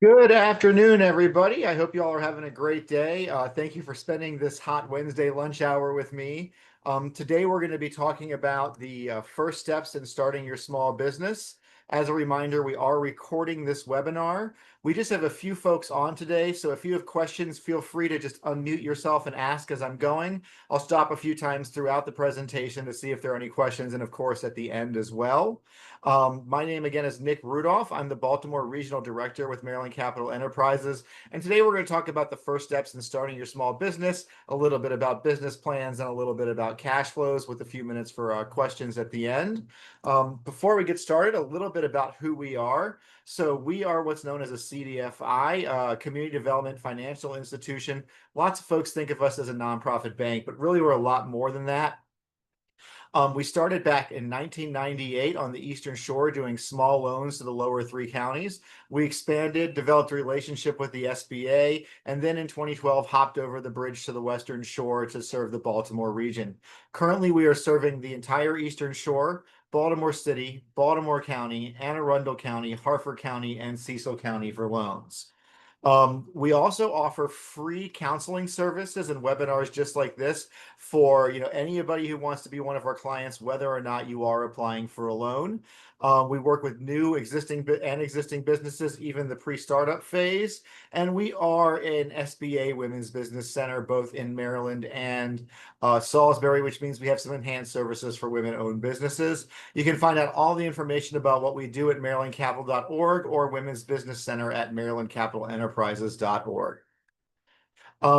Good afternoon, everybody. I hope you all are having a great day. Thank you for spending this hot Wednesday lunch hour with me. Today, we're going to be talking about the first steps in starting your small business. As a reminder, we are recording this webinar. We just have a few folks on today, so if you have questions, feel free to just unmute yourself and ask as I'm going. I'll stop a few times throughout the presentation to see if there are any questions, and of course, at the end as well. My name again is Nick Rudolph. I'm the Baltimore Regional Director with Maryland Capital Enterprises. And today we're going to talk about the first steps in starting your small business, a little bit about business plans, and a little bit about cash flows with a few minutes for questions at the end. Before we get started, a little bit about who we are. So we are what's known as a CDFI, Community Development Financial Institution. Lots of folks think of us as a nonprofit bank, but really we're a lot more than that. We started back in 1998 on the Eastern Shore doing small loans to the lower three counties. We expanded, developed a relationship with the SBA, and then in 2012 hopped over the bridge to the Western Shore to serve the Baltimore region. Currently, we are serving the entire Eastern Shore, Baltimore City, Baltimore County, Anne Arundel County, Harford County, and Cecil County for loans. We also offer free counseling services and webinars just like this for anybody who wants to be one of our clients, whether or not you are applying for a loan. We work with new, existing businesses, even the pre-startup phase, and we are an SBA Women's Business Center, both in Maryland and Salisbury, which means we have some enhanced services for women-owned businesses. You can find out all the information about what we do at marylandcapital.org or Women's Business Center at marylandcapitalenterprises.org.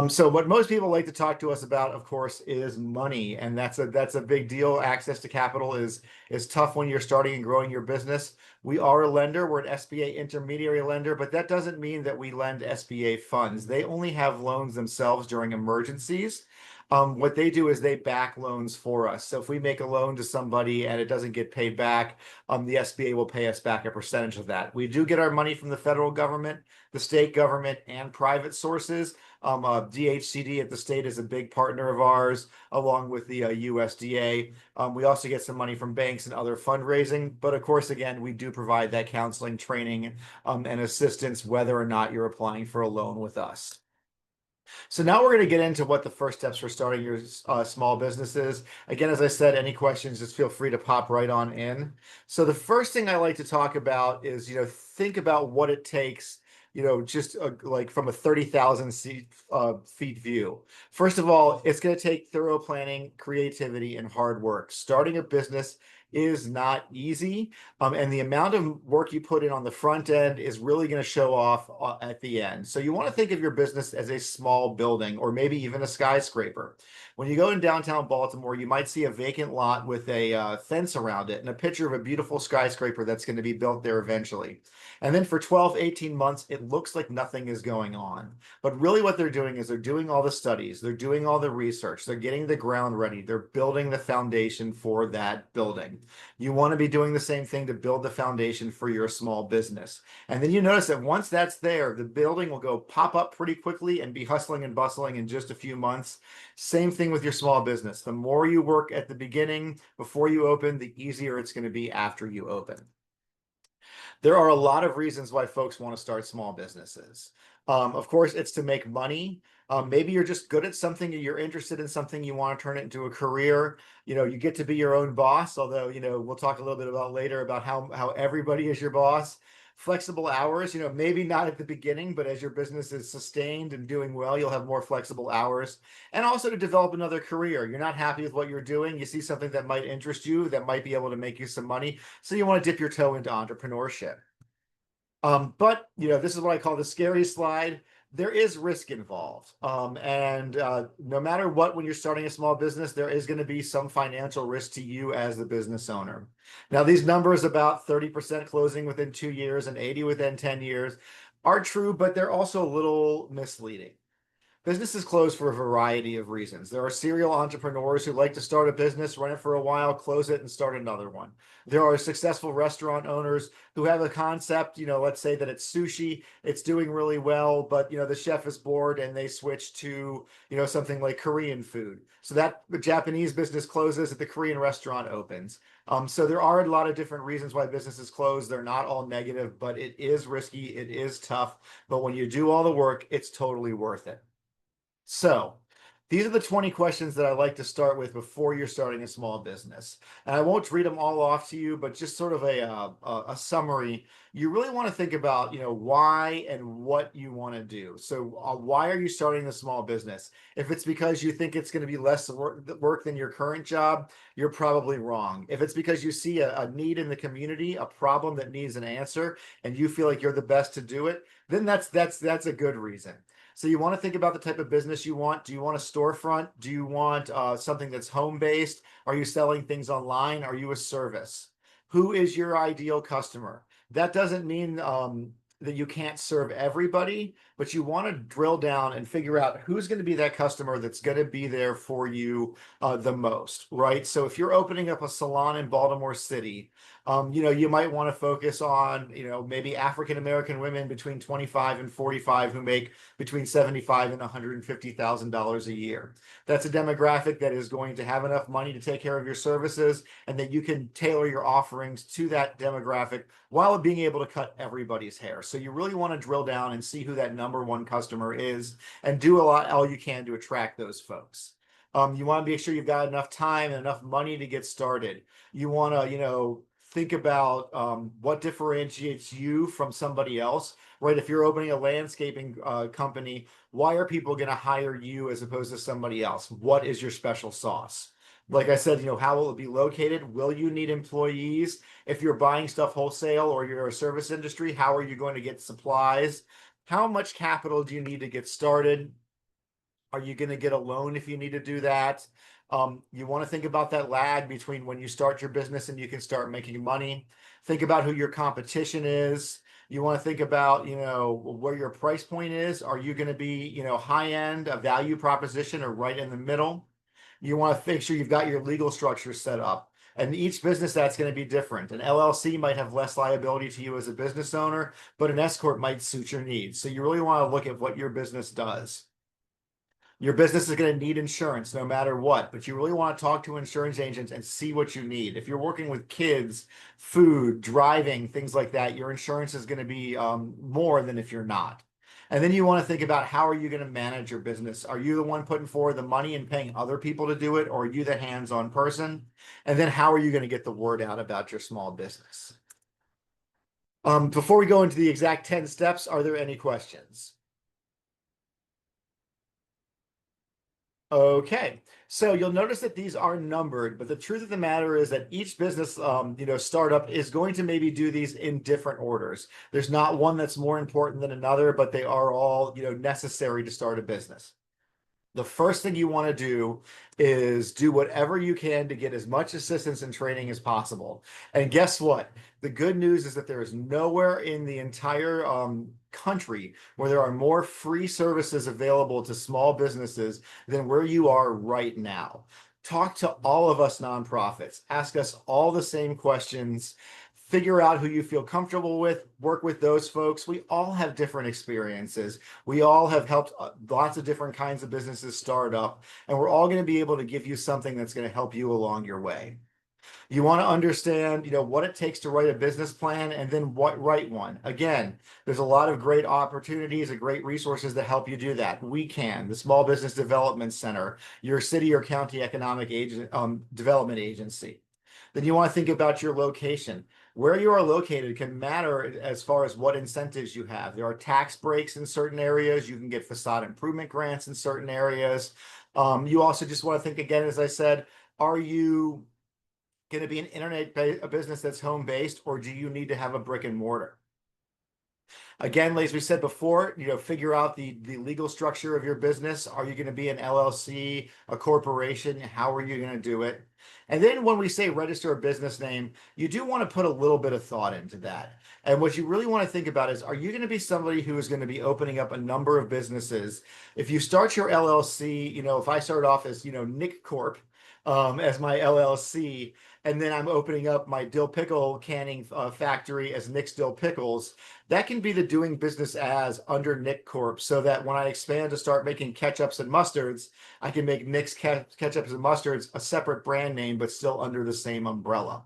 So what most people like to talk to us about, of course, is money, and that's a big deal. Access to capital is tough when you're starting and growing your business. We are a lender. We're an SBA intermediary lender, but that doesn't mean that we lend SBA funds. They only have loans themselves during emergencies. What they do is they back loans for us. So if we make a loan to somebody and it doesn't get paid back, the SBA will pay us back a percentage of that. We do get our money from the federal government, the state government, and private sources. DHCD at the state is a big partner of ours, along with the USDA. We also get some money from banks and other fundraising. But of course, again, we do provide that counseling, training, and assistance, whether or not you're applying for a loan with us. So now we're going to get into what the first steps for starting your small business is. Again, as I said, any questions, just feel free to pop right on in. So the first thing I like to talk about is, think about what it takes, just like from a 30,000 feet view. First of all, it's going to take thorough planning, creativity, and hard work. Starting a business is not easy. And the amount of work you put in on the front end is really going to show off at the end. So you want to think of your business as a small building or maybe even a skyscraper. When you go in downtown Baltimore, you might see a vacant lot with a fence around it and a picture of a beautiful skyscraper that's going to be built there eventually. And then for 12, 18 months, it looks like nothing is going on. But really what they're doing is they're doing all the studies, they're doing all the research, they're getting the ground ready, they're building the foundation for that building. You want to be doing the same thing to build the foundation for your small business. And then you notice that once that's there, the building will go pop up pretty quickly and be hustling and bustling in just a few months. Same thing with your small business. The more you work at the beginning before you open, the easier it's going to be after you open. There are a lot of reasons why folks want to start small businesses. Of course, it's to make money. Maybe you're just good at something, you're interested in something, you want to turn it into a career. You get to be your own boss, although, we'll talk a little bit about later about how everybody is your boss. Flexible hours, maybe not at the beginning, but as your business is sustained and doing well, you'll have more flexible hours. And also to develop another career. You're not happy with what you're doing. You see something that might interest you, that might be able to make you some money. So you want to dip your toe into entrepreneurship. But this is what I call the scary slide. There is risk involved. And no matter what, when you're starting a small business, there is going to be some financial risk to you as the business owner. Now, these numbers about 30% closing within 2 years and 80 within 10 years are true, but they're also a little misleading. Businesses close for a variety of reasons. There are serial entrepreneurs who like to start a business, run it for a while, close it, and start another one. There are successful restaurant owners who have a concept, let's say that it's sushi, it's doing really well, but the chef is bored and they switch to, something like Korean food. So that the Japanese business closes, the Korean restaurant opens. So there are a lot of different reasons why businesses close. They're not all negative, but it is risky, it is tough. But when you do all the work, it's totally worth it. So these are the 20 questions that I like to start with before you're starting a small business. And I won't read them all off to you, but just sort of a summary. You really want to think about, why and what you want to do. So why are you starting a small business? If it's because you think it's going to be less work than your current job, you're probably wrong. If it's because you see a need in the community, a problem that needs an answer, and you feel like you're the best to do it, then that's a good reason. So you want to think about the type of business you want. Do you want a storefront? Do you want something that's home-based? Are you selling things online? Are you a service? Who is your ideal customer? That doesn't mean that you can't serve everybody, but you want to drill down and figure out who's going to be that customer that's going to be there for you the most, right? So if you're opening up a salon in Baltimore City, you might want to focus on, maybe African American women between 25 and 45 who make between 75 and $150,000 a year. That's a demographic that is going to have enough money to take care of your services, and that you can tailor your offerings to that demographic while being able to cut everybody's hair. So you really want to drill down and see who that number one customer is, and do all you can to attract those folks. You want to make sure you've got enough time and enough money to get started. You want to, think about what differentiates you from somebody else, right? If you're opening a landscaping company, why are people going to hire you as opposed to somebody else? What is your special sauce? Like I said, how will it be located? Will you need employees? If you're buying stuff wholesale or you're a service industry, how are you going to get supplies? How much capital do you need to get started? Are you going to get a loan if you need to do that? You want to think about that lag between when you start your business and you can start making money. Think about who your competition is. You want to think about, where your price point is. Are you going to be, high end, a value proposition, or right in the middle? You want to make sure you've got your legal structure set up. And each business that's going to be different. An LLC might have less liability to you as a business owner, but an S corp might suit your needs. So you really want to look at what your business does. Your business is going to need insurance no matter what, but you really want to talk to insurance agents and see what you need. If you're working with kids, food, driving, things like that, your insurance is going to be more than if you're not. And then you want to think about, how are you going to manage your business? Are you the one putting forward the money and paying other people to do it, or are you the hands-on person? And then how are you going to get the word out about your small business? Before we go into the exact 10 steps, are there any questions? Okay, so you'll notice that these are numbered, but the truth of the matter is that each business, startup is going to maybe do these in different orders. There's not one that's more important than another, but they are all, necessary to start a business. The first thing you want to do is do whatever you can to get as much assistance and training as possible. And guess what? The good news is that there is nowhere in the entire country where there are more free services available to small businesses than where you are right now. Talk to all of us nonprofits. Ask us all the same questions. Figure out who you feel comfortable with, work with those folks. We all have different experiences. We all have helped lots of different kinds of businesses start up, and we're all going to be able to give you something that's going to help you along your way. You want to understand, what it takes to write a business plan, and then write one. Again, there's a lot of great opportunities and great resources that help you do that. We can, the Small Business Development Center, your city or county economic development agency. Then you want to think about your location. Where you are located can matter as far as what incentives you have. There are tax breaks in certain areas. You can get facade improvement grants in certain areas. You also just want to think again, as I said, are you going to be an internet business that's home-based, or do you need to have a brick and mortar? Again, like we said before, figure out the legal structure of your business. Are you going to be an LLC, a corporation? How are you going to do it? And then when we say register a business name, you do want to put a little bit of thought into that. And what you really want to think about is, are you going to be somebody who is going to be opening up a number of businesses? If you start your LLC, if I start off as, Nick Corp, as my LLC, and then I'm opening up my dill pickle canning factory as Nick's Dill Pickles, that can be the doing business as under Nick Corp, so that when I expand to start making ketchups and mustards, I can make Nick's ketchups and mustards a separate brand name, but still under the same umbrella.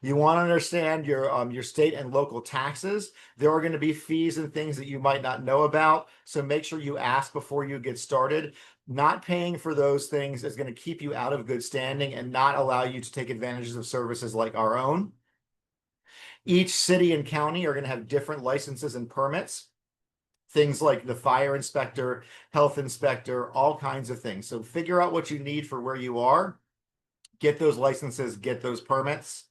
You want to understand your state and local taxes. There are going to be fees and things that you might not know about, so make sure you ask before you get started. Not paying for those things is going to keep you out of good standing and not allow you to take advantages of services like our own. Each city and county are going to have different licenses and permits, things like the fire inspector, health inspector, all kinds of things. So figure out what you need for where you are, get those licenses, get those permits.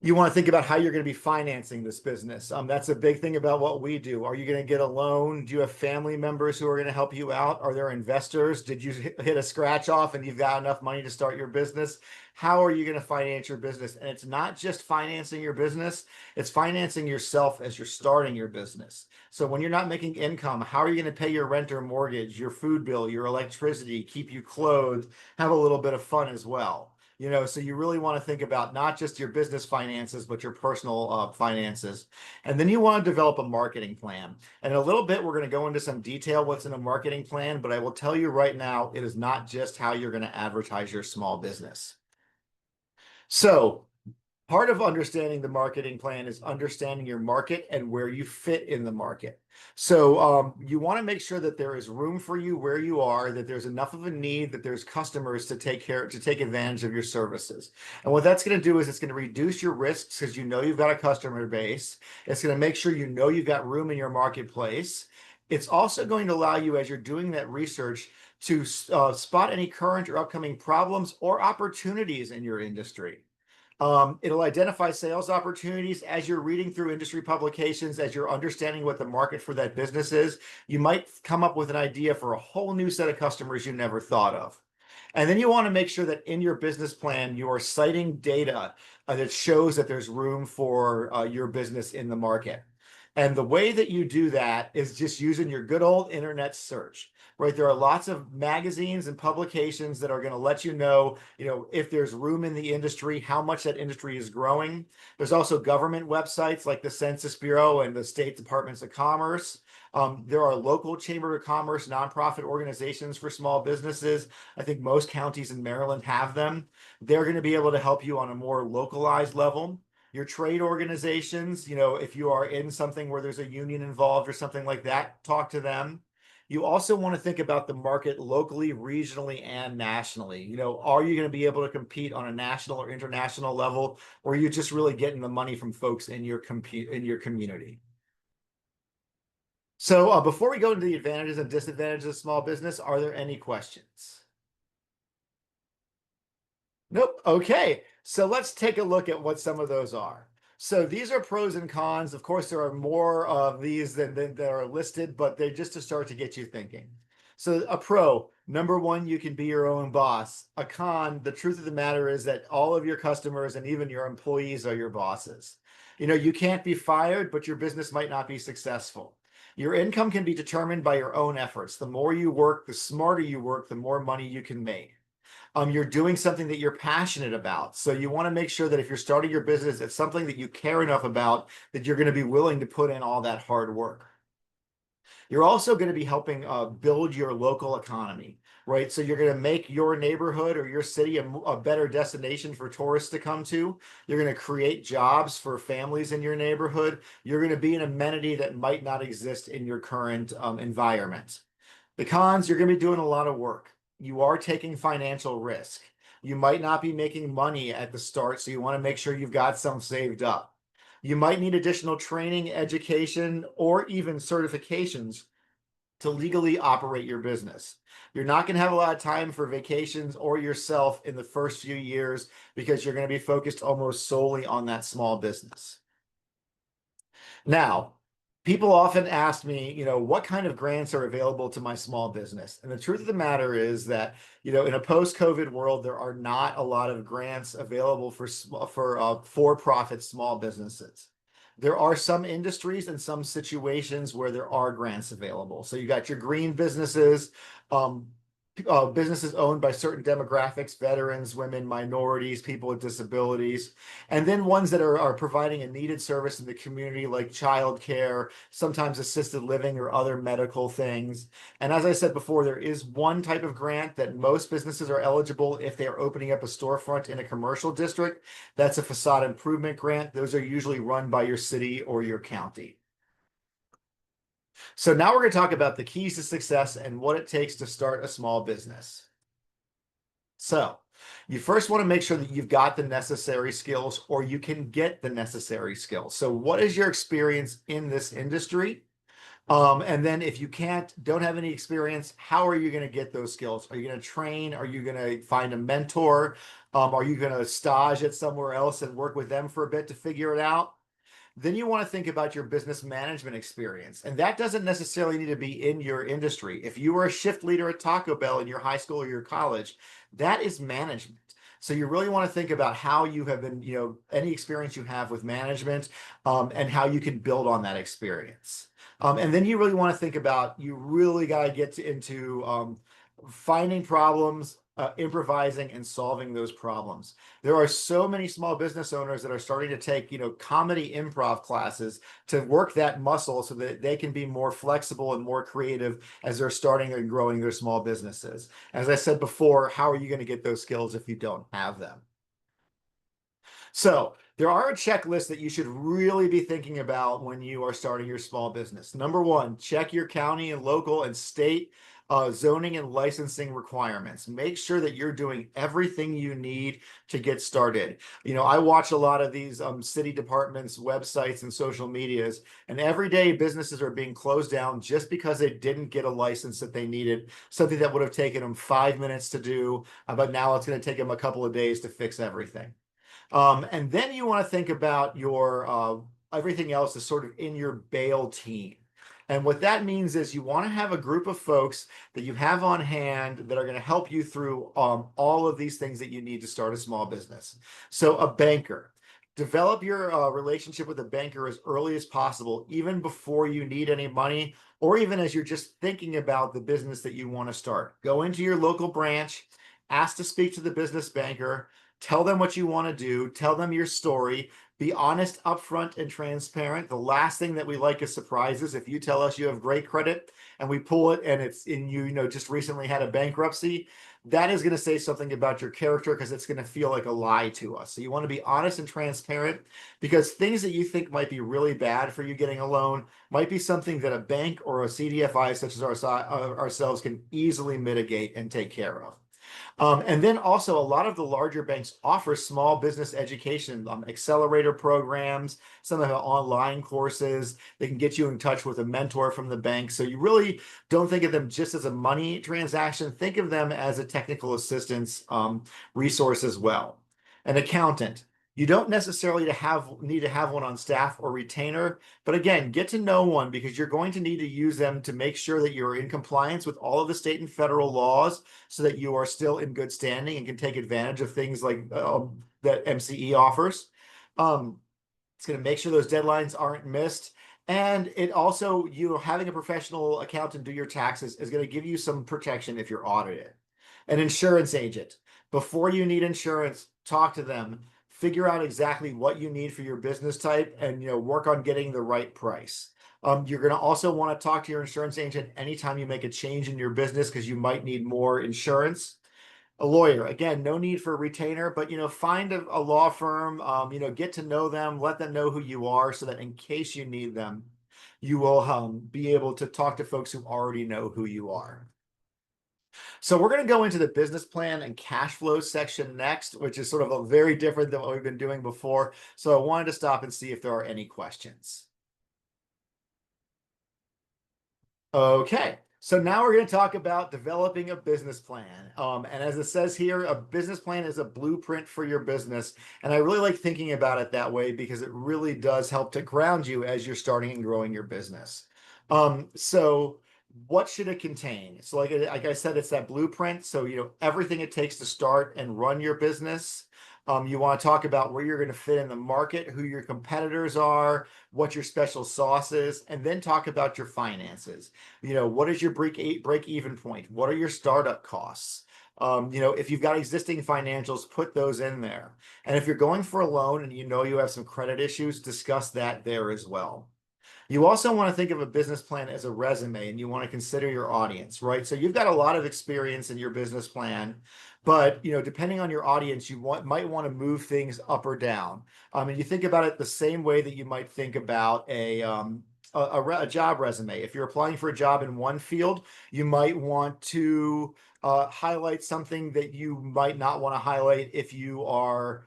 You want to think about how you're going to be financing this business. That's a big thing about what we do. Are you going to get a loan? Do you have family members who are going to help you out? Are there investors? Did you hit a scratch off and you've got enough money to start your business? How are you going to finance your business? And it's not just financing your business, it's financing yourself as you're starting your business. So when you're not making income, how are you going to pay your rent or mortgage, your food bill, your electricity, keep you clothed, have a little bit of fun as well? So you really want to think about not just your business finances, but your personal finances. And then you want to develop a marketing plan. And in a little bit, we're going to go into some detail what's in a marketing plan, but I will tell you right now, it is not just how you're going to advertise your small business. So part of understanding the marketing plan is understanding your market and where you fit in the market. So you want to make sure that there is room for you where you are, that there's enough of a need, that there's customers to take advantage of your services. And what that's going to do is it's going to reduce your risks because you've got a customer base. It's going to make sure you've got room in your marketplace. It's also going to allow you, as you're doing that research, to spot any current or upcoming problems or opportunities in your industry. It'll identify sales opportunities as you're reading through industry publications, as you're understanding what the market for that business is. You might come up with an idea for a whole new set of customers you never thought of. And then you want to make sure that in your business plan, you are citing data that shows that there's room for your business in the market. And the way that you do that is just using your good old internet search, right? There are lots of magazines and publications that are going to let you know, if there's room in the industry, how much that industry is growing. There's also government websites like the Census Bureau and the state departments of commerce. There are local chamber of commerce, nonprofit organizations for small businesses. I think most counties in Maryland have them. They're going to be able to help you on a more localized level. Your trade organizations, if you are in something where there's a union involved or something like that, talk to them. You also want to think about the market locally, regionally, and nationally. Are you going to be able to compete on a national or international level, or are you just really getting the money from folks in your community? So before we go into the advantages and disadvantages of small business, are there any questions? Nope. Okay. So let's take a look at what some of those are. So these are pros and cons. Of course, there are more of these than are listed, but they're just to start to get you thinking. So a pro, number one, you can be your own boss. A con, the truth of the matter is that all of your customers and even your employees are your bosses. You can't be fired, but your business might not be successful. Your income can be determined by your own efforts. The more you work, the smarter you work, the more money you can make. You're doing something that you're passionate about. So you want to make sure that if you're starting your business, it's something that you care enough about that you're going to be willing to put in all that hard work. You're also going to be helping build your local economy, right? So you're going to make your neighborhood or your city a better destination for tourists to come to. You're going to create jobs for families in your neighborhood. You're going to be an amenity that might not exist in your current environment. The cons, you're going to be doing a lot of work. You are taking financial risk. You might not be making money at the start, so you want to make sure you've got some saved up. You might need additional training, education, or even certifications to legally operate your business. You're not going to have a lot of time for vacations or yourself in the first few years because you're going to be focused almost solely on that small business. Now, People often ask me, what kind of grants are available to my small business? And the truth of the matter is that, in a post-COVID world, there are not a lot of grants available for-profit small businesses. There are some industries and some situations where there are grants available. So you got your green businesses, um, businesses owned by certain demographics, veterans, women, minorities, people with disabilities, and then ones that are providing a needed service in the community like childcare, sometimes assisted living or other medical things. And as I said before, there is one type of grant that most businesses are eligible if they are opening up a storefront in a commercial district. That's a facade improvement grant. Those are usually run by your city or your county. So now we're going to talk about the keys to success and what it takes to start a small business. So you first want to make sure that you've got the necessary skills or you can get the necessary skills. So what is your experience in this industry? And then if you don't have any experience, how are you going to get those skills? Are you going to train? Are you going to find a mentor? Are you going to stage it somewhere else and work with them for a bit to figure it out? Then you want to think about your business management experience. And that doesn't necessarily need to be in your industry. If you were a shift leader at Taco Bell in your high school or your college, that is management. So you really want to think about how you have been, any experience you have with management, and how you can build on that experience. And then you really want to think about, you really got to get into finding problems, improvising and solving those problems. There are so many small business owners that are starting to take, comedy improv classes to work that muscle so that they can be more flexible and more creative as they're starting and growing their small businesses. As I said before, how are you going to get those skills if you don't have them? So there are a checklist that you should really be thinking about when you are starting your small business. Number one, check your county and local and state zoning and licensing requirements. Make sure that you're doing everything you need to get started. I watch a lot of these city departments, websites, and social medias, and every day businesses are being closed down just because they didn't get a license that they needed, something that would have taken them 5 minutes to do, but now it's going to take them a couple of days to fix everything. And then you want to think about your everything else is sort of in your bail team. And what that means is you want to have a group of folks that you have on hand that are going to help you through all of these things that you need to start a small business. So a banker. Develop your relationship with a banker as early as possible, even before you need any money, or even as you're just thinking about the business that you want to start. Go into your local branch, ask to speak to the business banker. Tell them what you want to do. Tell them your story. Be honest, upfront, and transparent. The last thing that we like is surprises. If you tell us you have great credit and we pull it and it's in just recently had a bankruptcy, that is going to say something about your character because it's going to feel like a lie to us. So you want to be honest and transparent because things that you think might be really bad for you getting a loan might be something that a bank or a CDFI such as ourselves can easily mitigate and take care of. And then also a lot of the larger banks offer small business education, accelerator programs, some of the online courses. They can get you in touch with a mentor from the bank. So you really don't think of them just as a money transaction. Think of them as a technical assistance resource as well. An accountant. You don't necessarily need to have one on staff or retainer, but again, get to know one because you're going to need to use them to make sure that you're in compliance with all of the state and federal laws so that you are still in good standing and can take advantage of things like that MCE offers. It's going to make sure those deadlines aren't missed. And it also, having a professional accountant do your taxes is going to give you some protection if you're audited. An insurance agent. Before you need insurance, talk to them. Figure out exactly what you need for your business type and work on getting the right price. You're going to also want to talk to your insurance agent anytime you make a change in your business because you might need more insurance. A lawyer, again, no need for a retainer, but find a law firm, get to know them, let them know who you are so that in case you need them, you will be able to talk to folks who already know who you are. So we're going to go into the business plan and cash flow section next, which is sort of a very different than what we've been doing before. So I wanted to stop and see if there are any questions. Okay, So now we're going to talk about developing a business plan. And as it says here, a business plan is a blueprint for your business. And I really like thinking about it that way because it really does help to ground you as you're starting and growing your business. So what should it contain? So like I said, it's that blueprint. So, everything it takes to start and run your business. You want to talk about where you're going to fit in the market, who your competitors are, what your special sauce is, and then talk about your finances. What is your break even point? What are your startup costs? If you've got existing financials, put those in there. And if you're going for a loan and you have some credit issues, discuss that there as well. You also want to think of a business plan as a resume, and you want to consider your audience, right? So you've got a lot of experience in your business plan, but depending on your audience, might want to move things up or down. And you think about it the same way that you might think about a job resume. If you're applying for a job in one field, you might want to highlight something that you might not want to highlight if you are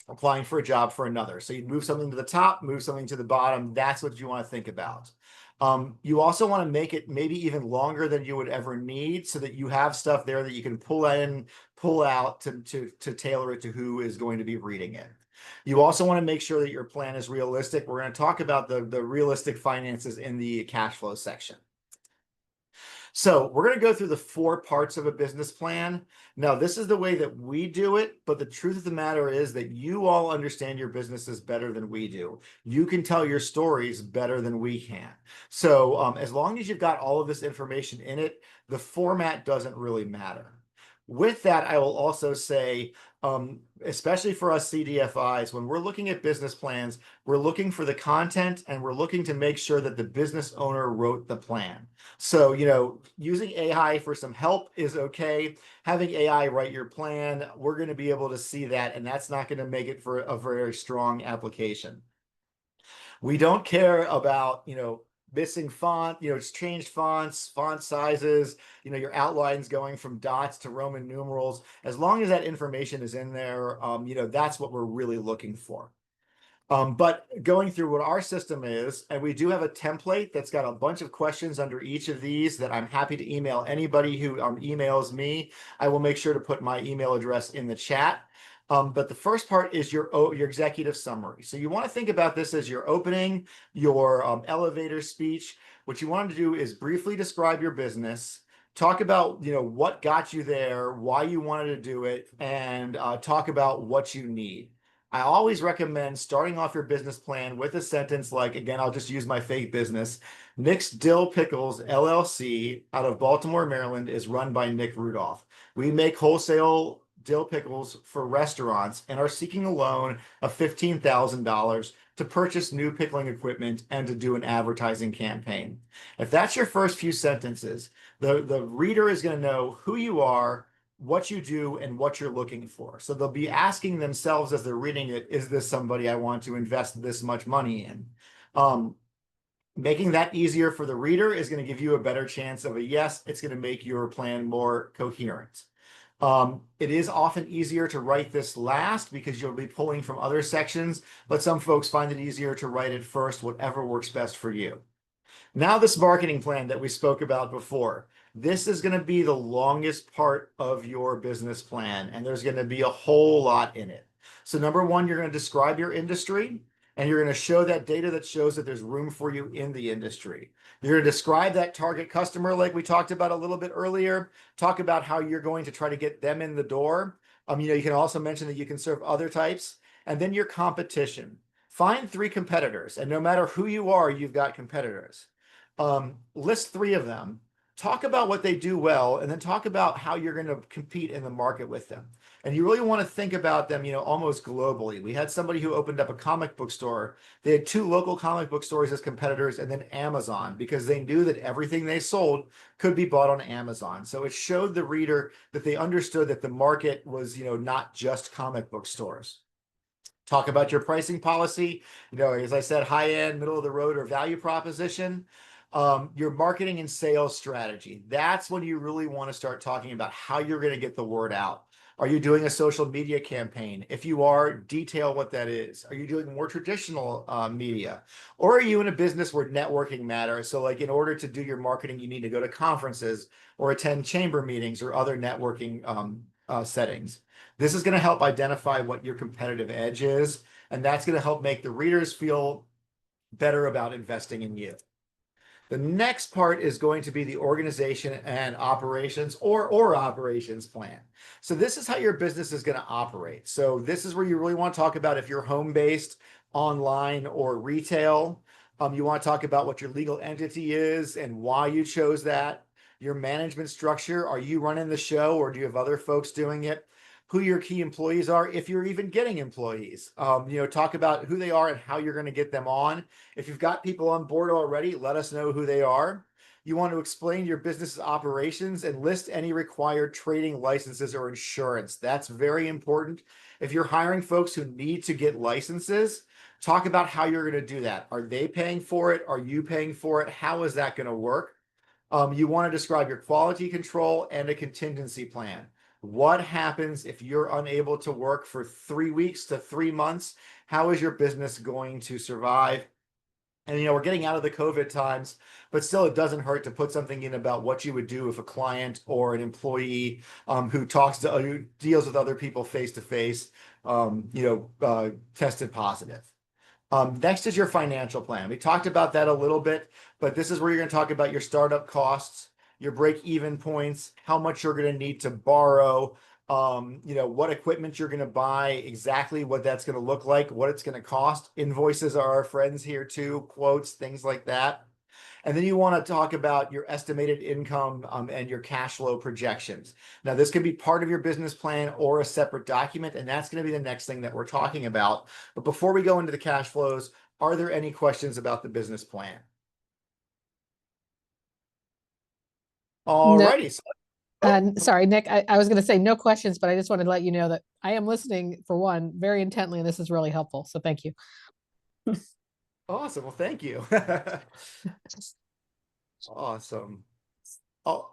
applying for a job for another. So you move something to the top, move something to the bottom. That's what you want to think about. You also want to make it maybe even longer than you would ever need so that you have stuff there that you can pull in, pull out to tailor it to who is going to be reading it. You also want to make sure that your plan is realistic. We're going to talk about the realistic finances in the cash flow section. So we're going to go through the 4 parts of a business plan. Now, this is the way that we do it, but the truth of the matter is that you all understand your businesses better than we do. You can tell your stories better than we can. So as long as you've got all of this information in it, the format doesn't really matter. With that, I will also say, especially for us CDFIs, when we're looking at business plans, we're looking for the content and we're looking to make sure that the business owner wrote the plan. So, using AI for some help is okay. Having AI write your plan, we're going to be able to see that, and that's not going to make it for a very strong application. We don't care about, missing font, it's changed fonts, font sizes, your outlines going from dots to Roman numerals. As long as that information is in there, that's what we're really looking for. But going through what our system is, and we do have a template that's got a bunch of questions under each of these that I'm happy to email anybody who emails me. I will make sure to put my email address in the chat. But the first part is your executive summary. So you want to think about this as your opening, your elevator speech. What you want to do is briefly describe your business, talk about what got you there, why you wanted to do it, and talk about what you need. I always recommend starting off your business plan with a sentence like, again, I'll just use my fake business. Nick's Dill Pickles LLC out of Baltimore, Maryland is run by Nick Rudolph. We make wholesale dill pickles for restaurants and are seeking a loan of $15,000 to purchase new pickling equipment and to do an advertising campaign. If that's your first few sentences, the reader is going to know who you are, what you do, and what you're looking for. So they'll be asking themselves as they're reading it, is this somebody I want to invest this much money in? Making that easier for the reader is going to give you a better chance of a yes. It's going to make your plan more coherent. It is often easier to write this last because you'll be pulling from other sections, but some folks find it easier to write it first, whatever works best for you. Now, this marketing plan that we spoke about before, this is going to be the longest part of your business plan, and there's going to be a whole lot in it. So number one, you're going to describe your industry, and you're going to show that data that shows that there's room for you in the industry. You're going to describe that target customer like we talked about a little bit earlier, talk about how you're going to try to get them in the door. You can also mention that you can serve other types, and then your competition. Find 3 competitors, and no matter who you are, you've got competitors. List 3 of them, talk about what they do well, and then talk about how you're going to compete in the market with them. And you really want to think about them, almost globally. We had somebody who opened up a comic book store. They had 2 local comic book stores as competitors and then Amazon because they knew that everything they sold could be bought on Amazon. So it showed the reader that they understood that the market was, not just comic book stores. Talk about your pricing policy. As I said, high end, middle of the road, or value proposition. Your marketing and sales strategy. That's when you really want to start talking about how you're going to get the word out. Are you doing a social media campaign? If you are, detail what that is. Are you doing more traditional media? Or are you in a business where networking matters? So like in order to do your marketing, you need to go to conferences or attend chamber meetings or other networking settings. This is going to help identify what your competitive edge is, and that's going to help make the readers feel better about investing in you. The next part is going to be the organization and operations or operations plan. So this is how your business is going to operate. So this is where you really want to talk about if you're home-based, online, or retail. You want to talk about what your legal entity is and why you chose that. Your management structure, are you running the show or do you have other folks doing it? Who your key employees are, if you're even getting employees. Talk about who they are and how you're going to get them on. If you've got people on board already, let us know who they are. You want to explain your business's operations and list any required trading licenses or insurance. That's very important. If you're hiring folks who need to get licenses, talk about how you're going to do that. Are they paying for it? Are you paying for it? How is that going to work? You want to describe your quality control and a contingency plan. What happens if you're unable to work for 3 weeks to 3 months? How is your business going to survive? And we're getting out of the COVID times, but still, it doesn't hurt to put something in about what you would do if a client or an employee who deals with other people face to face, tested positive. Next is your financial plan. We talked about that a little bit, but this is where you're going to talk about your startup costs, your break-even points, how much you're going to need to borrow, what equipment you're going to buy, exactly what that's going to look like, what it's going to cost. Invoices are our friends here too, quotes, things like that. And then you want to talk about your estimated income and your cash flow projections. Now, this can be part of your business plan or a separate document, and that's going to be the next thing that we're talking about. But before we go into the cash flows, are there any questions about the business plan? All No, righty. Oh, sorry, Nick. I was going to say no questions, but I just wanted to let you know that I am listening for one very intently, and this is really helpful. So thank you. awesome. Well, thank you. Awesome. Oh,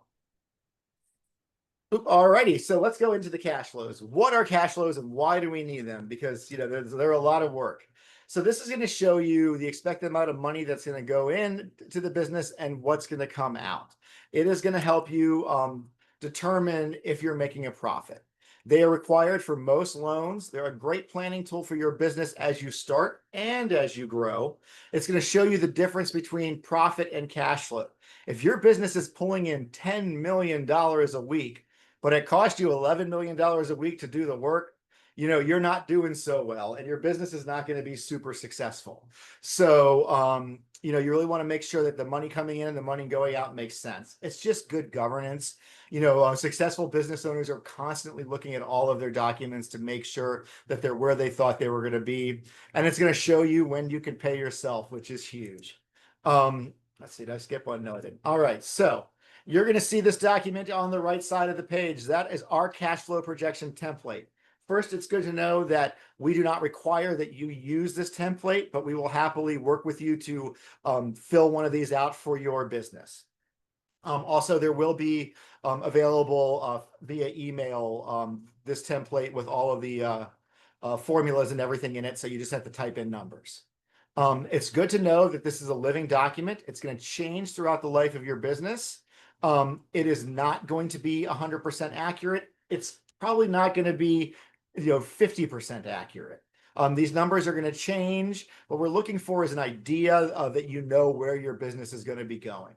all righty. So let's go into the cash flows. What are cash flows and why do we need them? Because they're a lot of work. So this is going to show you the expected amount of money that's going to go in to the business and what's going to come out. It is going to help you determine if you're making a profit. They are required for most loans. They're a great planning tool for your business as you start and as you grow. It's going to show you the difference between profit and cash flow. If your business is pulling in $10 million a week, but it costs you $11 million a week to do the work, you're not doing so well and your business is not going to be super successful. So, you really want to make sure that the money coming in and the money going out makes sense. It's just good governance. Successful business owners are constantly looking at all of their documents to make sure that they're where they thought they were going to be. And it's going to show you when you can pay yourself, which is huge. Let's see, did I skip one? No, I didn't. All right, so you're going to see this document on the right side of the page. That is our cash flow projection template. First, it's good to know that we do not require that you use this template, but we will happily work with you to fill one of these out for your business. Also, there will be available via email this template with all of the formulas and everything in it, so you just have to type in numbers. It's good to know that this is a living document. It's going to change throughout the life of your business. It is not going to be 100% accurate. It's probably not going to be 50% accurate. These numbers are going to change. What we're looking for is an idea that where your business is going to be going.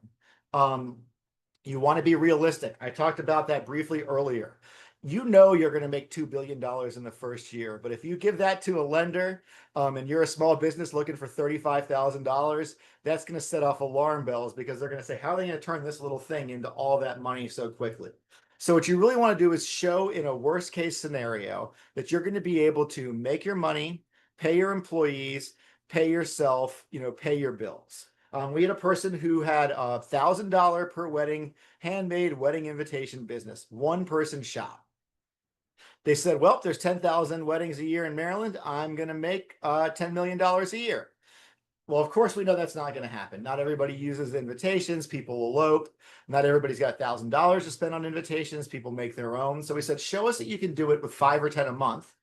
You want to be realistic. I talked about that briefly earlier. You're going to make $2 billion in the first year, but if you give that to a lender and you're a small business looking for $35,000, that's going to set off alarm bells because they're going to say, how are they going to turn this little thing into all that money so quickly? So what you really want to do is show in a worst case scenario that you're going to be able to make your money, pay your employees, pay yourself, pay your bills. We had a person who had a $1,000 per wedding, handmade wedding invitation business, one person shop. They said, well, there's 10,000 weddings a year in Maryland. I'm going to make $10 million a year. Well, of course, we know that's not going to happen. Not everybody uses invitations. People elope. Not everybody's got $1,000 to spend on invitations. People make their own. So we said, show us that you can do it with 5 or 10 a month.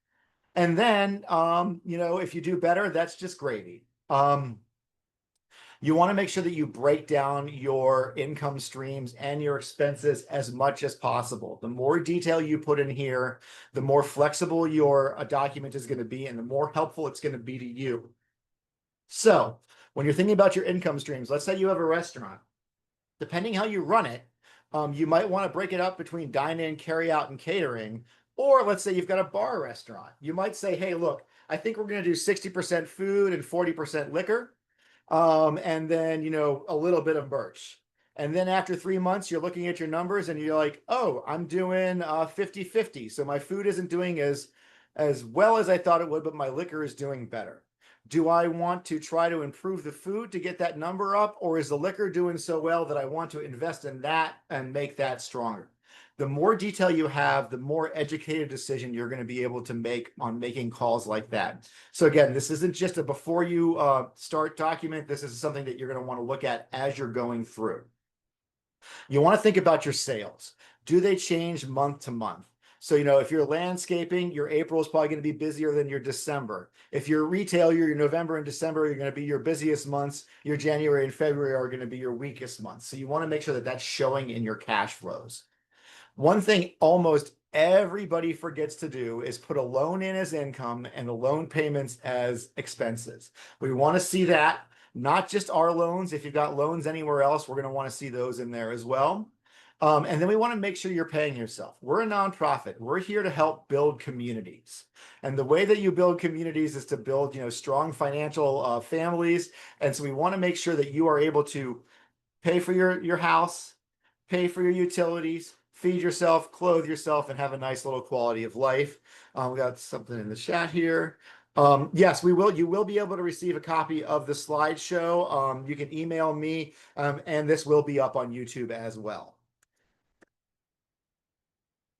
And then, if you do better, that's just gravy. You want to make sure that you break down your income streams and your expenses as much as possible. The more detail you put in here, the more flexible your document is going to be, and the more helpful it's going to be to you. So when you're thinking about your income streams, let's say you have a restaurant. Depending how you run it, you might want to break it up between dine-in, carry-out, and catering. Or let's say you've got a bar restaurant. You might say, hey, look, I think we're going to do 60% food and 40% liquor. And then, a little bit of merch. And then after 3 months, you're looking at your numbers and you're like, oh, I'm doing 50-50. So my food isn't doing as well as I thought it would, but my liquor is doing better. Do I want to try to improve the food to get that number up, or is the liquor doing so well that I want to invest in that and make that stronger? The more detail you have, the more educated decision you're going to be able to make on making calls like that. So again, this isn't just a before you start document. This is something that you're going to want to look at as you're going through. You want to think about your sales. Do they change month to month? So, if you're landscaping, your April is probably going to be busier than your December. If you're retail, your November and December are going to be your busiest months. Your January and February are going to be your weakest months. So you want to make sure that that's showing in your cash flows. One thing almost everybody forgets to do is put a loan in as income and the loan payments as expenses. We want to see that, not just our loans. If you've got loans anywhere else, we're going to want to see those in there as well. And then we want to make sure you're paying yourself. We're a nonprofit. We're here to help build communities. And the way that you build communities is to build, strong financial families. And so we want to make sure that you are able to pay for your house, pay for your utilities, feed yourself, clothe yourself, and have a nice little quality of life. We got something in the chat here. Yes, we will. You will be able to receive a copy of the slideshow. You can email me, and this will be up on YouTube as well.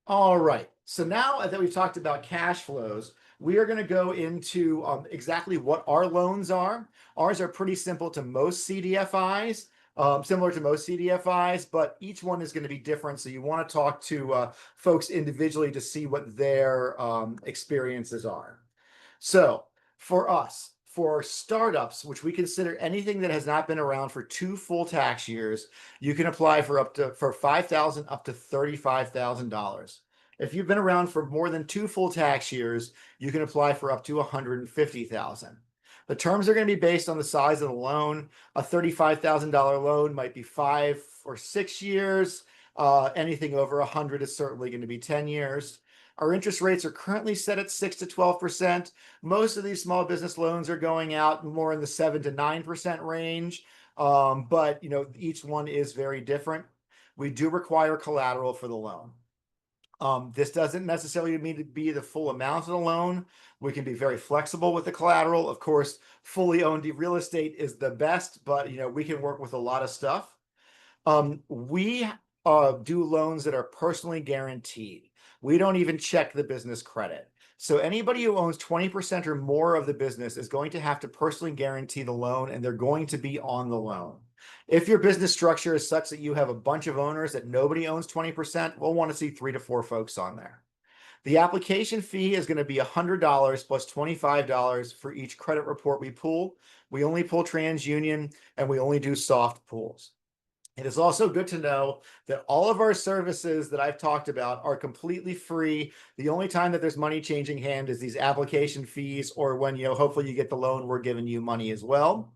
All right. So now that we've talked about cash flows, we are going to go into exactly what our loans are. Ours are pretty simple to most CDFIs. Similar to most CDFIs, but each one is going to be different. So you want to talk to folks individually to see what their experiences are. So for us, for startups, which we consider anything that has not been around for 2 full tax years, you can apply for $5,000 up to $35,000. If you've been around for more than 2 full tax years, you can apply for up to $150,000. The terms are going to be based on the size of the loan. A $35,000 loan might be 5 or 6 years. Anything over 100 is certainly going to be 10 years. Our interest rates are currently set at 6 to 12%. Most of these small business loans are going out more in the 7 to 9% range. But each one is very different. We do require collateral for the loan. This doesn't necessarily mean to be the full amount of the loan. We can be very flexible with the collateral. Of course, fully owned real estate is the best, but we can work with a lot of stuff. We do loans that are personally guaranteed. We don't even check the business credit. So anybody who owns 20% or more of the business is going to have to personally guarantee the loan, and they're going to be on the loan. If your business structure is such that you have a bunch of owners that nobody owns 20%, we'll want to see 3 to 4 folks on there. The application fee is going to be $100 plus $25 for each credit report we pull. We only pull TransUnion, and we only do soft pulls. It is also good to know that all of our services that I've talked about are completely free. The only time that there's money changing hand is these application fees, or when, hopefully you get the loan, we're giving you money as well.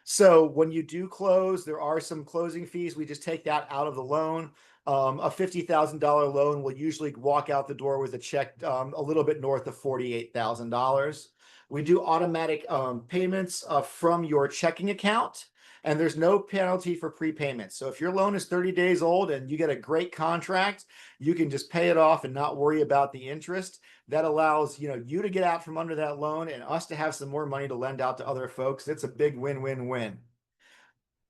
So when you do close, there are some closing fees. We just take that out of the loan. A $50,000 loan will usually walk out the door with a check a little bit north of $48,000. We do automatic payments from your checking account, and there's no penalty for prepayment. So if your loan is 30 days old and you get a great contract, you can just pay it off and not worry about the interest. That allows you to get out from under that loan and us to have some more money to lend out to other folks. It's a big win-win-win.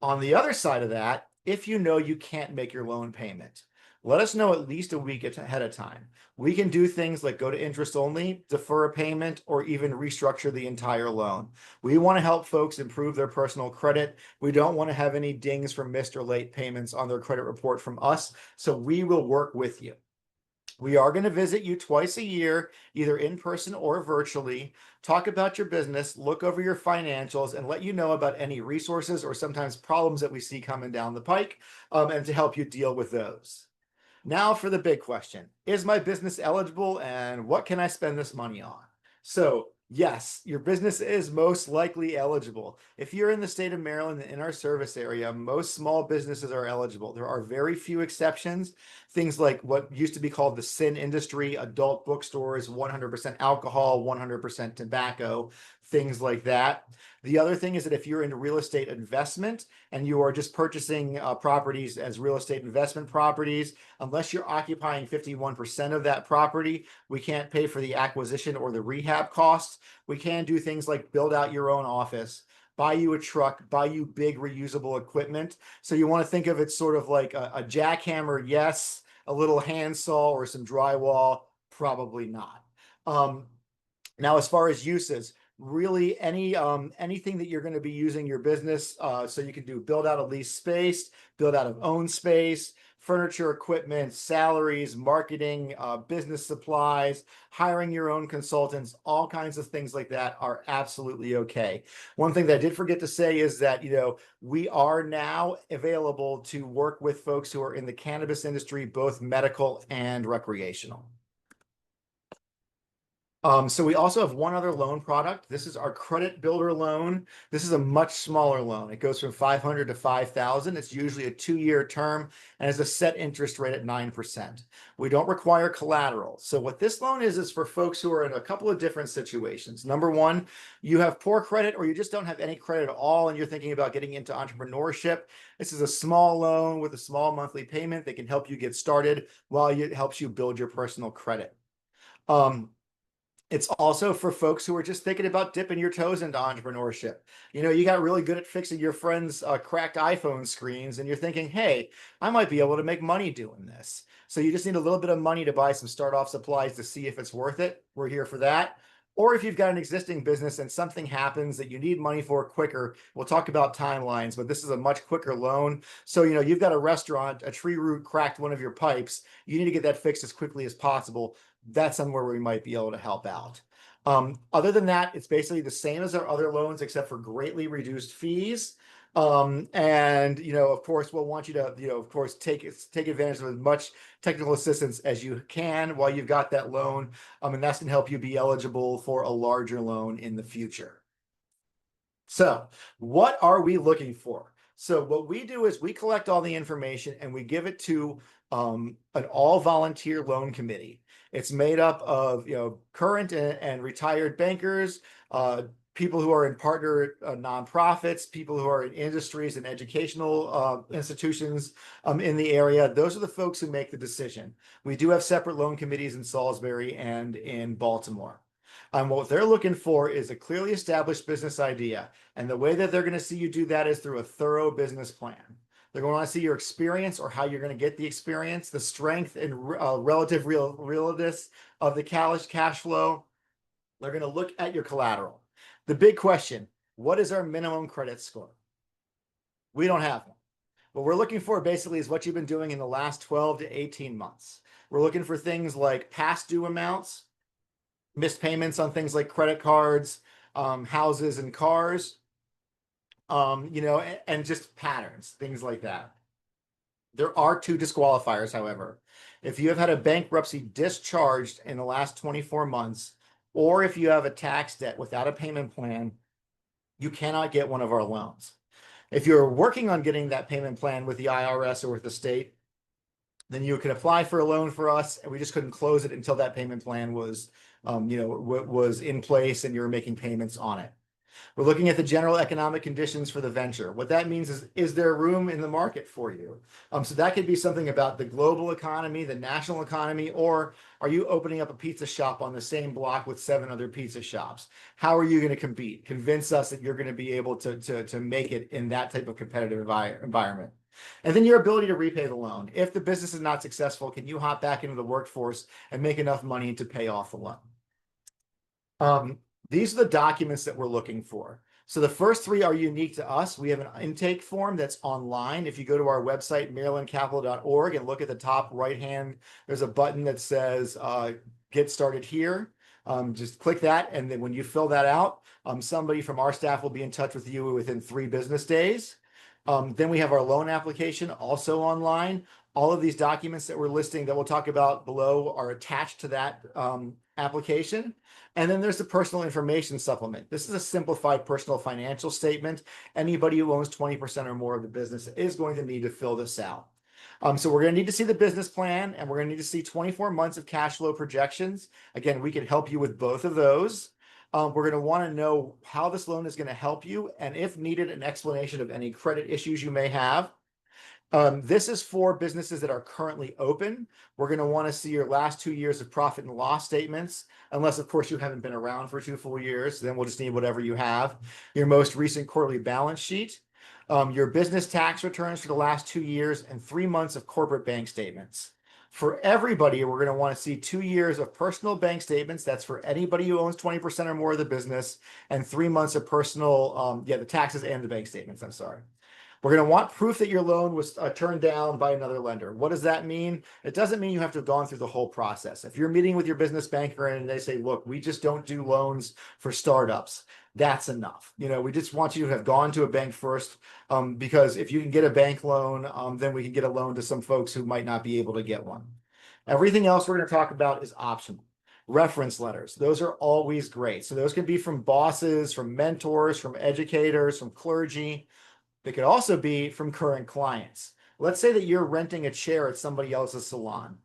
On the other side of that, if you can't make your loan payment, let us know at least a week ahead of time. We can do things like go to interest only, defer a payment, or even restructure the entire loan. We want to help folks improve their personal credit. We don't want to have any dings for missed or late payments on their credit report from us. So we will work with you. We are going to visit you twice a year, either in person or virtually, talk about your business, look over your financials, and let you know about any resources or sometimes problems that we see coming down the pike, and to help you deal with those. Now for the big question. Is my business eligible and what can I spend this money on? So yes, your business is most likely eligible. If you're in the state of Maryland in our service area, most small businesses are eligible. There are very few exceptions. Things like what used to be called the sin industry, adult bookstores, 100% alcohol, 100% tobacco, things like that. The other thing is that if you're into real estate investment and you are just purchasing properties as real estate investment properties, unless you're occupying 51% of that property, we can't pay for the acquisition or the rehab costs. We can do things like build out your own office, buy you a truck, buy you big reusable equipment. So you want to think of it sort of like a jackhammer, yes, a little handsaw or some drywall, probably not. Now, as far as uses, really anything that you're going to be using your business, so you can do build out of lease space, build out of own space, furniture, equipment, salaries, marketing, business supplies, hiring your own consultants, all kinds of things like that are absolutely okay. One thing that I did forget to say is that, we are now available to work with folks who are in the cannabis industry, both medical and recreational. So we also have one other loan product. This is our credit builder loan. This is a much smaller loan. It goes from 500 to 5,000. It's usually a 2-year term and has a set interest rate at 9%. We don't require collateral. So what this loan is for folks who are in a couple of different situations. Number one, you have poor credit or you just don't have any credit at all and you're thinking about getting into entrepreneurship. This is a small loan with a small monthly payment that can help you get started while it helps you build your personal credit. It's also for folks who are just thinking about dipping your toes into entrepreneurship. You got really good at fixing your friends' cracked iPhone screens, and you're thinking, hey, I might be able to make money doing this. So you just need a little bit of money to buy some start-off supplies to see if it's worth it. We're here for that. Or if you've got an existing business and something happens that you need money for quicker, we'll talk about timelines, but this is a much quicker loan. So, you've got a restaurant, a tree root cracked one of your pipes. You need to get that fixed as quickly as possible. That's somewhere we might be able to help out. Other than that, it's basically the same as our other loans, except for greatly reduced fees. And of course, we'll want you to, of course, take advantage of as much technical assistance as you can while you've got that loan. And that's gonna help you be eligible for a larger loan in the future. So what are we looking for? So what we do is we collect all the information and we give it to an all volunteer loan committee. It's made up of current and retired bankers, people who are in partner nonprofits, people who are in industries and educational institutions in the area. Those are the folks who make the decision. We do have separate loan committees in Salisbury and in Baltimore. What they're looking for is a clearly established business idea. And the way that they're going to see you do that is through a thorough business plan. They're going to want to see your experience or how you're going to get the experience, the strength and relative realness of the cash flow. They're going to look at your collateral. The big question, what is our minimum credit score? We don't have one. What we're looking for basically is what you've been doing in the last 12 to 18 months. We're looking for things like past due amounts, missed payments on things like credit cards, houses and cars, and just patterns, things like that. There are 2 disqualifiers, however. If you have had a bankruptcy discharged in the last 24 months, or if you have a tax debt without a payment plan, you cannot get one of our loans. If you're working on getting that payment plan with the IRS or with the state, then you can apply for a loan for us, and we just couldn't close it until that payment plan was, was in place and you were making payments on it. We're looking at the general economic conditions for the venture. What that means is there room in the market for you? So that could be something about the global economy, the national economy, or are you opening up a pizza shop on the same block with 7 other pizza shops? How are you going to compete? Convince us that you're going to be able to make it in that type of competitive environment. And then your ability to repay the loan. If the business is not successful, can you hop back into the workforce and make enough money to pay off the loan? These are the documents that we're looking for. So the first three are unique to us. We have an intake form that's online. If you go to our website, marylandcapital.org, and look at the top right hand, there's a button that says get started here. Just click that, and then when you fill that out, somebody from our staff will be in touch with you within 3 business days. Then we have our loan application also online. All of these documents that we're listing that we'll talk about below are attached to that application. And then there's the personal information supplement. This is a simplified personal financial statement. Anybody who owns 20% or more of the business is going to need to fill this out. So we're going to need to see the business plan, and we're going to need to see 24 months of cash flow projections. Again, we can help you with both of those. We're going to want to know how this loan is going to help you, and if needed, an explanation of any credit issues you may have. This is for businesses that are currently open. We're going to want to see your last 2 years of profit and loss statements, unless, of course, you haven't been around for 2 full years. Then we'll just need whatever you have. Your most recent quarterly balance sheet, your business tax returns for the last 2 years, and 3 months of corporate bank statements. For everybody, we're going to want to see 2 years of personal bank statements. That's for anybody who owns 20% or more of the business, and 3 months of personal, the taxes and the bank statements. I'm sorry. We're going to want proof that your loan was turned down by another lender. What does that mean? It doesn't mean you have to have gone through the whole process. If you're meeting with your business banker and they say, look, we just don't do loans for startups, that's enough. We just want you to have gone to a bank first, because if you can get a bank loan, then we can get a loan to some folks who might not be able to get one. Everything else we're going to talk about is optional. Reference letters, those are always great. So those can be from bosses, from mentors, from educators, from clergy. They could also be from current clients. Let's say that you're renting a chair at somebody else's salon.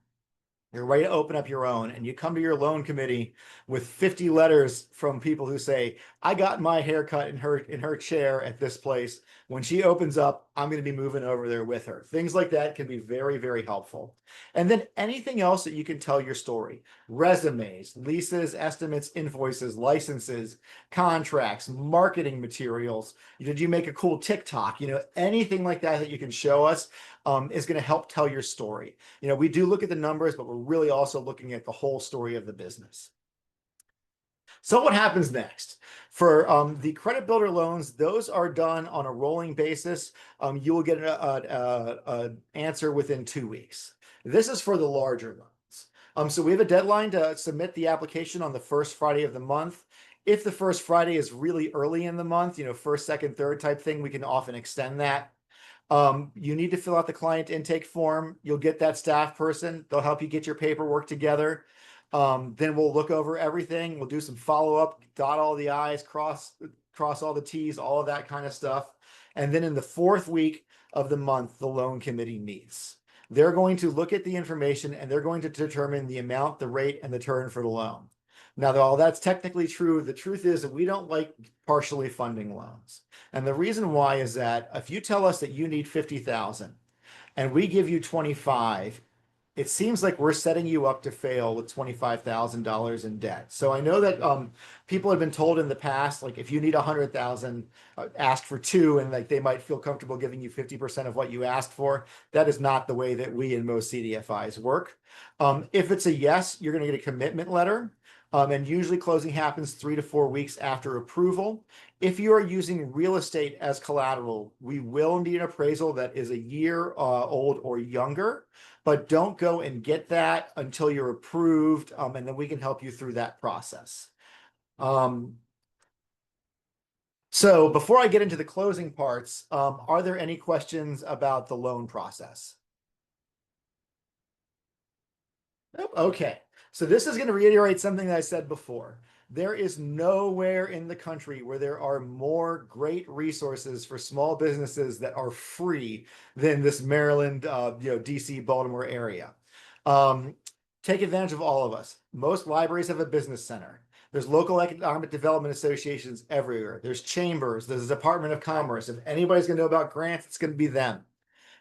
You're ready to open up your own, and you come to your loan committee with 50 letters from people who say, I got my haircut in her chair at this place. When she opens up, I'm going to be moving over there with her. Things like that can be very, very helpful. And then anything else that you can tell your story: resumes, leases, estimates, invoices, licenses, contracts, marketing materials. Did you make a cool TikTok? Anything like that that you can show us is going to help tell your story. We do look at the numbers, but we're really also looking at the whole story of the business. So what happens next? For the credit builder loans, those are done on a rolling basis. You will get an answer within 2 weeks. This is for the larger loans. So we have a deadline to submit the application on the first Friday of the month. If the first Friday is really early in the month, first, second, third type thing, we can often extend that. You need to fill out the client intake form. You'll get that staff person. They'll help you get your paperwork together. Then we'll look over everything. We'll do some follow-up, dot all the I's, cross all the T's, all of that kind of stuff. And then in the 4th week of the month, the loan committee meets. They're going to look at the information, and they're going to determine the amount, the rate, and the term for the loan. Now, while that's technically true, the truth is that we don't like partially funding loans. And the reason why is that if you tell us that you need $50,000 and we give you 25, it seems like we're setting you up to fail with $25,000 in debt. So I know that people have been told in the past, like, if you need 100,000, ask for 2, and like they might feel comfortable giving you 50% of what you asked for. That is not the way that we and most CDFIs work. If it's a yes, you're going to get a commitment letter. And usually closing happens 3 to 4 weeks after approval. If you are using real estate as collateral, we will need an appraisal that is a year old or younger, but don't go and get that until you're approved, and then we can help you through that process. So before I get into the closing parts, are there any questions about the loan process? Nope. Okay. So this is going to reiterate something that I said before. There is nowhere in the country where there are more great resources for small businesses that are free than this Maryland, DC, Baltimore area. Take advantage of all of us. Most libraries have a business center. There's local economic development associations everywhere. There's chambers. There's a Department of Commerce. If anybody's going to know about grants, it's going to be them.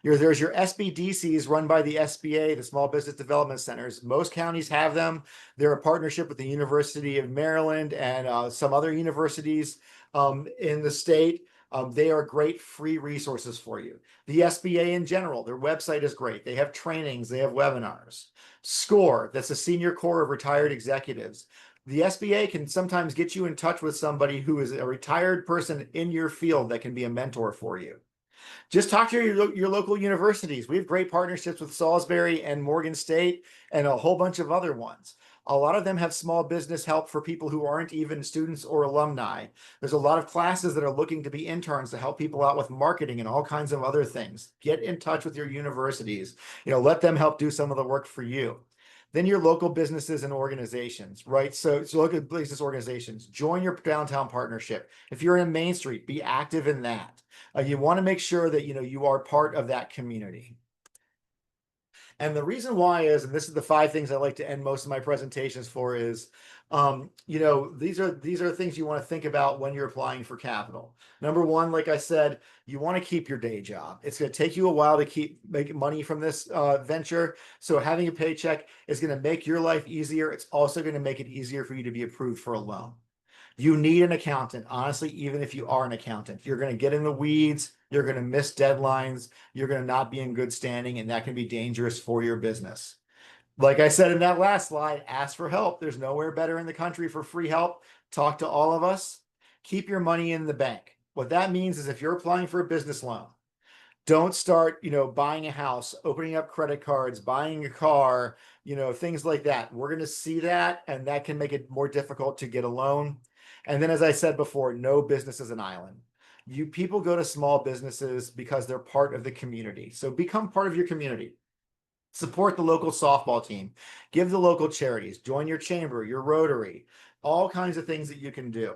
There's your SBDCs run by the SBA, the Small Business Development Centers. Most counties have them. They're a partnership with the University of Maryland and some other universities in the state. They are great free resources for you. The SBA in general, their website is great. They have trainings, they have webinars. SCORE, that's a senior corps of retired executives. The SBA can sometimes get you in touch with somebody who is a retired person in your field that can be a mentor for you. Just talk to your local universities. We have great partnerships with Salisbury and Morgan State and a whole bunch of other ones. A lot of them have small business help for people who aren't even students or alumni. There's a lot of classes that are looking to be interns to help people out with marketing and all kinds of other things. Get in touch with your universities. Let them help do some of the work for you. Then your local businesses and organizations, right? So local business organizations, join your downtown partnership. If you're in Main Street, be active in that. You want to make sure that you are part of that community. And the reason why is, and this is the 5 things I like to end most of my presentations for, is these are things you want to think about when you're applying for capital. Number 1, like I said, you want to keep your day job. It's going to take you a while to keep making money from this venture. So having a paycheck is going to make your life easier. It's also going to make it easier for you to be approved for a loan. You need an accountant. Honestly, even if you are an accountant, you're going to get in the weeds. You're going to miss deadlines. You're going to not be in good standing, and that can be dangerous for your business. Like I said in that last slide, ask for help. There's nowhere better in the country for free help. Talk to all of us. Keep your money in the bank. What that means is if you're applying for a business loan, don't start, buying a house, opening up credit cards, buying a car, things like that. We're going to see that, and that can make it more difficult to get a loan. And then, as I said before, no business is an island. People go to small businesses because they're part of the community. So become part of your community. Support the local softball team. Give the local charities. Join your chamber, your Rotary, all kinds of things that you can do.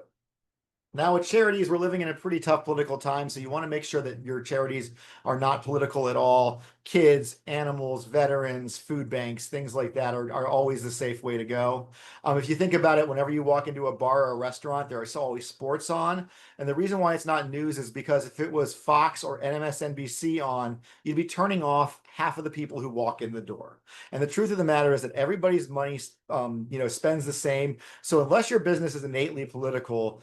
Now, with charities, we're living in a pretty tough political time, so you want to make sure that your charities are not political at all. Kids, animals, veterans, food banks, things like that are always the safe way to go. If you think about it, whenever you walk into a bar or a restaurant, there are always sports on. And the reason why it's not news is because if it was Fox or MSNBC on, you'd be turning off half of the people who walk in the door. And the truth of the matter is that everybody's money, spends the same. So unless your business is innately political,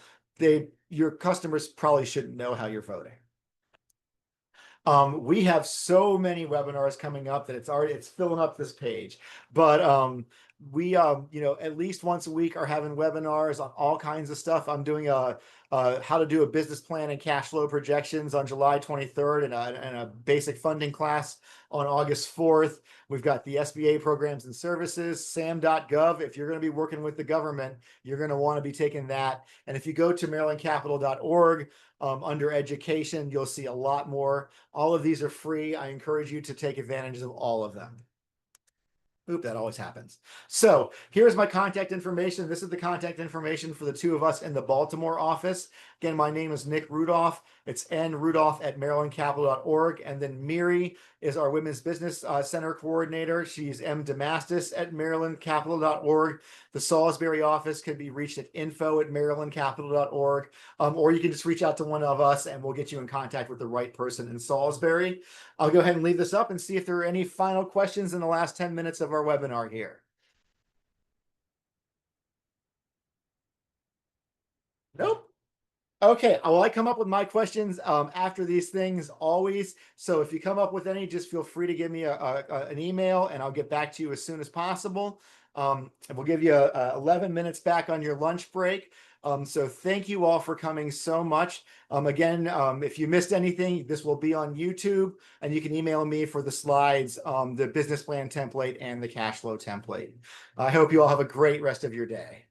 your customers probably shouldn't know how you're voting. We have so many webinars coming up that it's filling up this page. But we at least once a week are having webinars on all kinds of stuff. I'm doing how to do a business plan and cash flow projections on July 23rd and a basic funding class on August 4th. We've got the SBA programs and services, sam.gov. If you're going to be working with the government, you're going to want to be taking that. And if you go to marylandcapital.org under education, you'll see a lot more. All of these are free. I encourage you to take advantage of all of them. Oop, that always happens. So here's my contact information. This is the contact information for the 2 of us in the Baltimore office. Again, my name is Nick Rudolph. It's nrudolph@marylandcapital.org. And then Miri is our Women's Business Center coordinator. She's mdamastis at marylandcapital.org. The Salisbury office can be reached at info@marylandcapital.org. Or you can just reach out to one of us and we'll get you in contact with the right person in Salisbury. I'll go ahead and leave this up and see if there are any final questions in the last 10 minutes of our webinar here. Nope. Okay, well, I come up with my questions after these things always. So if you come up with any, just feel free to give me an email and I'll get back to you as soon as possible. And we'll give you 11 minutes back on your lunch break. So thank you all for coming so much. Again, if you missed anything, this will be on YouTube and you can email me for the slides, the business plan template and the cash flow template. I hope you all have a great rest of your day.